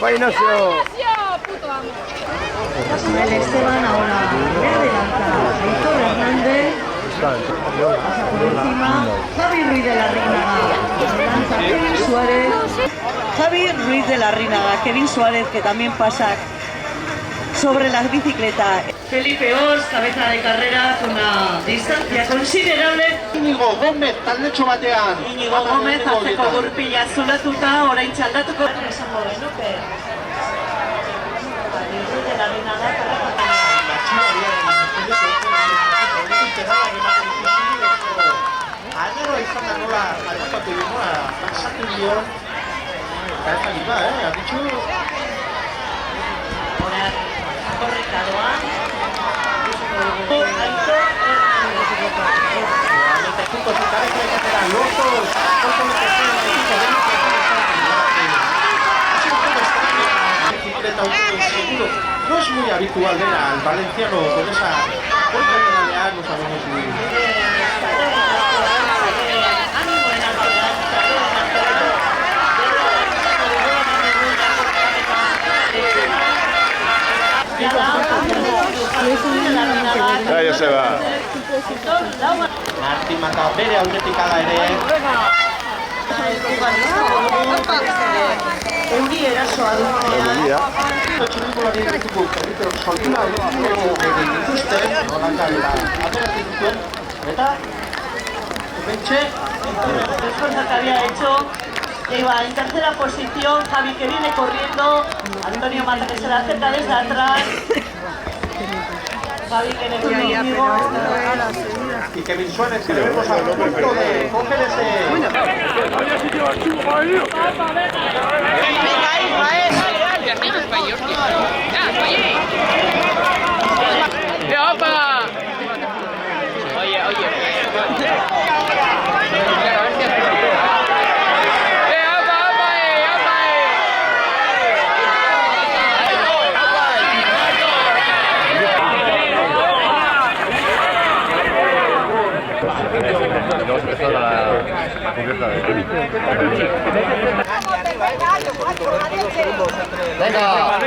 ¡Va Ignacio! ¡Puto amo! Rafael Esteban ahora le adelanta Víctor Hernández. Pasa por encima. Javi Ruiz de la Rínaga. Adelanta Kevin Suárez. Javi Ruiz de la Rínaga. Kevin Suárez, que también pasa sobre la bicicleta. Felipe Ors, cabeza de carrera con una distancia considerable. Íñigo Gómez, taldetxo batean. Íñigo Gómez, atzeko gurpila zulatuta, orain txaldatuko. Esango genuke. Javi Ruiz de la Rínaga. Agero izan da nola, aipatu dira, pasatu dio. Eta liba, abitxu. Ahora, korrikadoa. No es muy habitual ver al valenciano con esa personalidad, no sabemos si... Ya se va. Martin mata bere aldetik ala ere. Euri erasoa dugunean. Txirrikulari ditugu, soltura dituzten, nolakabela ateratzen dituen, eta pentxe, Después que había hecho, que iba en tercera posición, Javi que viene corriendo, Antonio Mata que se la acerca desde atrás. Javi que le viene conmigo. y Kevin Suárez, que le vemos al punto de coger ese... ¡Venga,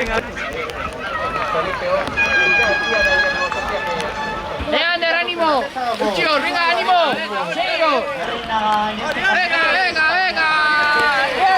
Ander, ánimo! ¡Chicos, venga, ánimo! ¡Seguimos! ¡Venga, venga, venga!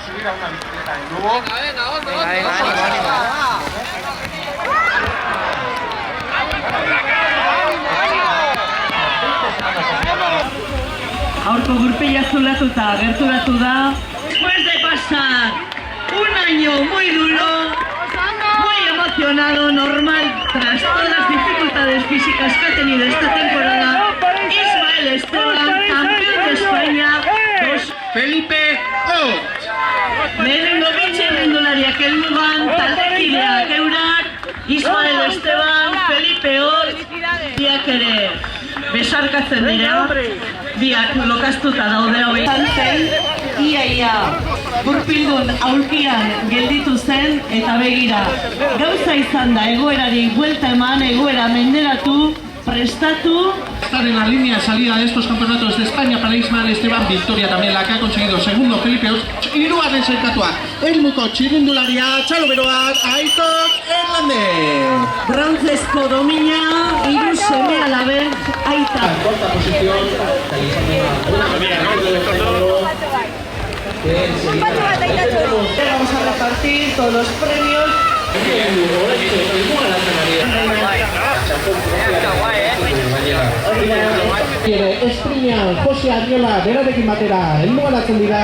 Subir a una bicicleta de nuevo. Venga, ánimo, ánimo. Aurko gurpila zulatuta gerturatu da. Después de pasar un año muy duro, muy emocionado, normal, tras todas las dificultades físicas que ha tenido esta temporada, Ismael Esteban, campeón de España, Felipe Ors. lehenengo bitxirrindulariak helmugan, taldekideak eurak, Ismael Esteban, Felipe Ors, biak ere besarkatzen dira, biak lokaztuta daude hori. Ia gurpildun aulkian gelditu zen eta begira. Gauza izan da egoerari buelta eman, egoera menderatu, prestatu. Estar en la línea de salida de estos campeonatos de España para Ismael Esteban, victoria también la que ha conseguido segundo Felipe Ors, hirugarren sailkatua, Elmuko txirrindularia, txaloberoak, Aitor Hernández. Brontzezko domina, hiru seme alaben aita. Cuarta posición, realizando una buena Vamos a repartir todos los premios. Esprina Jose Arriola berarekin batera helmugaratzen dira